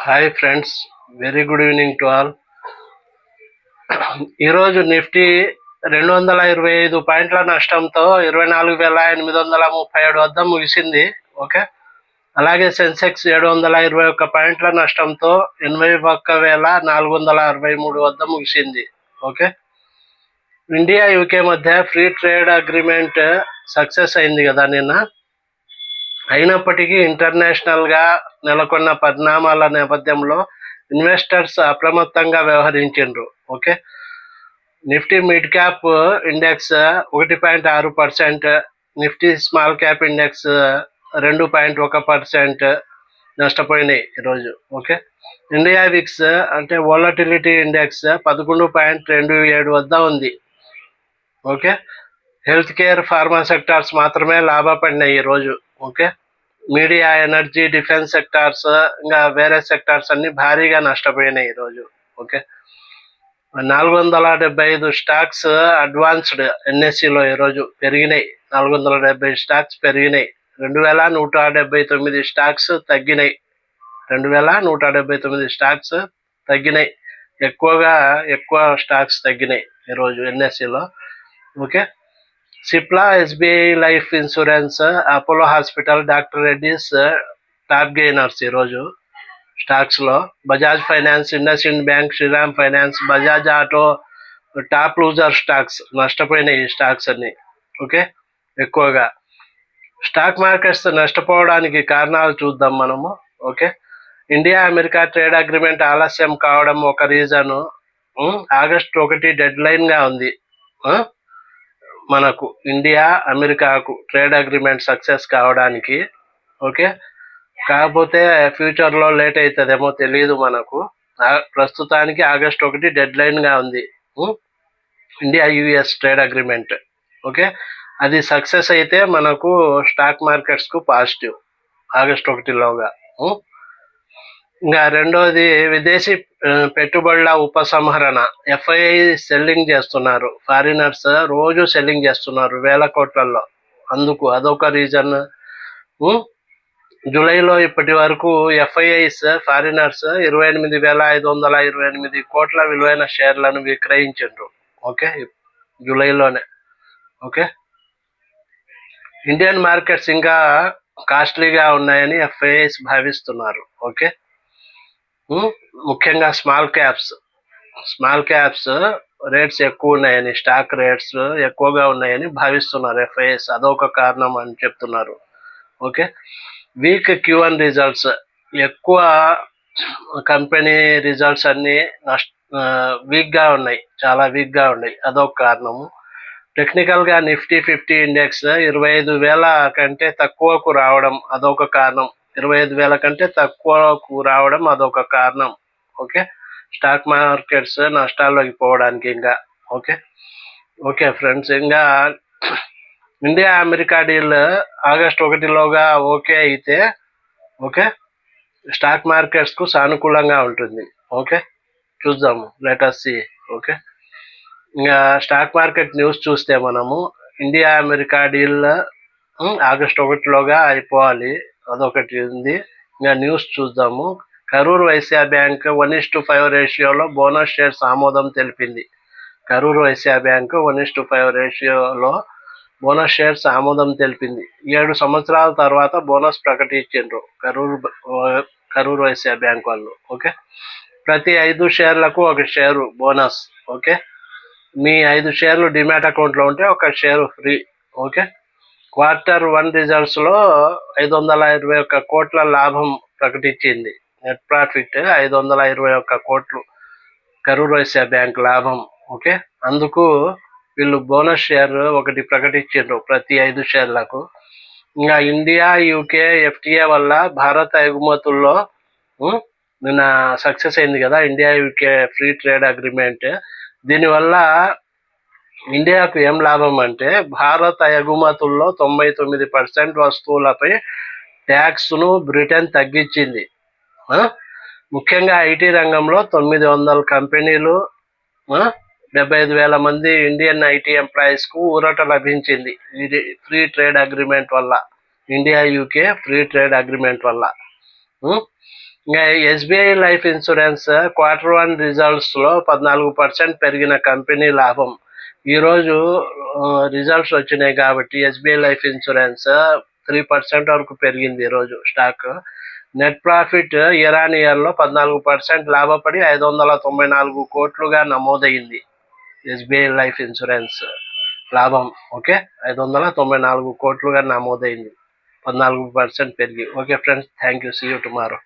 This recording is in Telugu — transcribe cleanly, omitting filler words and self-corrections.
Hi friends, very good evening to all. ఈరోజు నిఫ్టీ 225 పాయింట్ల నష్టంతో 24,837 వద్ద ముగిసింది. ఓకే. అలాగే సెన్సెక్స్ 721 పాయింట్ల నష్టంతో 81,463 వద్ద ముగిసింది. ఓకే. ఇండియా యూకే మధ్య ఫ్రీ ట్రేడ్ అగ్రిమెంట్ సక్సెస్ అయింది కదా నిన్న. అయినప్పటికీ ఇంటర్నేషనల్గా నెలకొన్న పరిణామాల నేపథ్యంలో ఇన్వెస్టర్స్ అప్రమత్తంగా వ్యవహరించారు. Okay. Nifty mid cap index 1.6%, Nifty small cap index 2.1% నష్టపోయినాయి ఈరోజు. ఓకే. ఇండియా విక్స్ అంటే వోలటిలిటీ ఇండెక్స్ 11.27 వద్ద ఉంది. Okay. Health care, pharma sectors మాత్రమే లాభపడినాయి ఈరోజు. Okay. Media, energy, defence sectors ఇంకా వేరే సెక్టార్స్ అన్ని భారీగా నష్టపోయినాయి ఈరోజు. ఓకే. 475 స్టాక్స్ అడ్వాన్స్డ్ ఎన్ఎస్సిలో ఈరోజు పెరిగినాయి. 470 స్టాక్స్ పెరిగినాయి. 2179 స్టాక్స్ తగ్గినాయి. 2179 స్టాక్స్ తగ్గినాయి. ఎక్కువ స్టాక్స్ తగ్గినాయి ఈరోజు ఎన్ఎస్సిలో. Okay. Cipla, SBI life insurance, Apollo hospital, doctor Reddy's top gainers ఈరోజు స్టాక్స్లో. Bajaj finance, IndusInd bank, Shriram finance, Bajaj auto top loser stocks. నష్టపోయినాయి ఈ స్టాక్స్ అన్ని. ఓకే. ఎక్కువగా స్టాక్ మార్కెట్స్ నష్టపోవడానికి కారణాలు చూద్దాం మనము. Okay. India America trade agreement ఆలస్యం కావడం ఒక రీజను. ఆగస్టు 1 డెడ్ లైన్గా ఉంది మనకు ఇండియా అమెరికాకు ట్రేడ్ అగ్రిమెంట్ సక్సెస్ కావడానికి. ఓకే. కాకపోతే ఫ్యూచర్లో లేట్ అవుతుందేమో తెలియదు మనకు. ప్రస్తుతానికి ఆగస్టు 1 డెడ్ లైన్గా ఉంది India US trade agreement. Okay. అది సక్సెస్ అయితే మనకు స్టాక్ మార్కెట్స్కు పాజిటివ్ ఆగస్టు 1లోగా. ఇంకా రెండోది విదేశీ పెట్టుబడుల ఉపసంహరణ. ఎఫ్ఐఐ సెల్లింగ్ చేస్తున్నారు. ఫారినర్స్ రోజు సెల్లింగ్ చేస్తున్నారు వేల కోట్లలో. అదొక రీజన్. జూలైలో ఇప్పటి వరకు ఎఫ్ఐఐస్ ఫారినర్స్ 28,528 కోట్ల విలువైన షేర్లను విక్రయించారు. ఓకే. జూలైలోనే. ఓకే. ఇండియన్ మార్కెట్స్ ఇంకా కాస్ట్లీగా ఉన్నాయని ఎఫ్ఐఐస్ భావిస్తున్నారు. ఓకే. ముఖ్యంగా స్మాల్ క్యాప్స్ రేట్స్ ఎక్కువ ఉన్నాయని, స్టాక్ రేట్స్ ఎక్కువగా ఉన్నాయని భావిస్తున్నారు ఎఫ్ఐఎస్. అదొక కారణం అని చెప్తున్నారు. ఓకే. వీక్ Q1 రిజల్ట్స్, ఎక్కువ కంపెనీ రిజల్ట్స్ అన్నీ వీక్గా ఉన్నాయి, చాలా వీక్గా ఉన్నాయి. అదొక కారణము. టెక్నికల్గా నిఫ్టీ 50 ఇండెక్స్ 25,000 కంటే తక్కువకు రావడం అదొక కారణం. 25,000 కంటే తక్కువకు రావడం అదొక కారణం. ఓకే. స్టాక్ మార్కెట్స్ నష్టాల్లోకి పోవడానికి ఇంకా. ఓకే ఫ్రెండ్స్, ఇంకా ఇండియా అమెరికా డీల్ ఆగస్టు 1లోగా ఓకే అయితే ఓకే స్టాక్ మార్కెట్స్కు సానుకూలంగా ఉంటుంది. ఓకే. చూద్దాము, లెట్ us see. ఓకే. ఇంకా స్టాక్ మార్కెట్ న్యూస్ చూస్తే మనము ఇండియా అమెరికా డీల్ ఆగస్టు 1లోగా అయిపోవాలి, అదొకటి ఉంది. ఇంకా న్యూస్ చూద్దాము. కరూర్ వైశ్య బ్యాంక్ 1:5 రేషియోలో బోనస్ షేర్స్ ఆమోదం తెలిపింది. కరూర్ వైశ్య బ్యాంక్ 1:5 రేషియోలో బోనస్ షేర్స్ ఆమోదం తెలిపింది. 7 సంవత్సరాల తర్వాత బోనస్ ప్రకటించారు కరూర్ వైశ్య బ్యాంక్ వాళ్ళు. ఓకే. ప్రతి 5 షేర్లకు 1 షేరు బోనస్. ఓకే. మీ 5 షేర్లు డిమాట్ అకౌంట్లో ఉంటే 1 షేరు ఫ్రీ. ఓకే. Q1 రిజల్ట్స్లో 521 కోట్ల లాభం ప్రకటించింది. నెట్ ప్రాఫిట్ 521 కోట్లు కరూర్ వైశ్య బ్యాంక్ లాభం. ఓకే. అందుకు వీళ్ళు బోనస్ షేర్ ఒకటి ప్రకటించారు ప్రతి 5 షేర్లకు. ఇంకా ఇండియా యూకే FTA వల్ల భారత ఎగుమతుల్లో నిన్న సక్సెస్ అయింది కదా India UK free trade agreement. దీనివల్ల ఇండియాకు ఏం లాభం అంటే భారత ఎగుమతుల్లో 99% వస్తువులపై ట్యాక్స్ను బ్రిటన్ తగ్గించింది. ముఖ్యంగా ఐటీ రంగంలో 900 కంపెనీలు, 75,000 మంది ఇండియన్ ఐటీ ఎంప్లాయీస్కు ఊరట లభించింది ఇది ఫ్రీ ట్రేడ్ అగ్రిమెంట్ వల్ల. India UK free trade agreement వల్ల ఇంకా ఎస్బీఐ లైఫ్ ఇన్సూరెన్స్ Q1 రిజల్ట్స్లో 14% పెరిగిన కంపెనీ లాభం. ఈరోజు రిజల్ట్స్ వచ్చినాయి కాబట్టి ఎస్బీఐ లైఫ్ ఇన్సూరెన్స్ 3% వరకు పెరిగింది ఈరోజు stock. Net profit year on ఇయర్లో 14% లాభపడి 594 కోట్లుగా నమోదైంది. ఎస్బీఐ లైఫ్ ఇన్సూరెన్స్ లాభం ఓకే 594 కోట్లుగా నమోదైంది, 14% పెరిగి. Okay friends, thank you, see you tomorrow.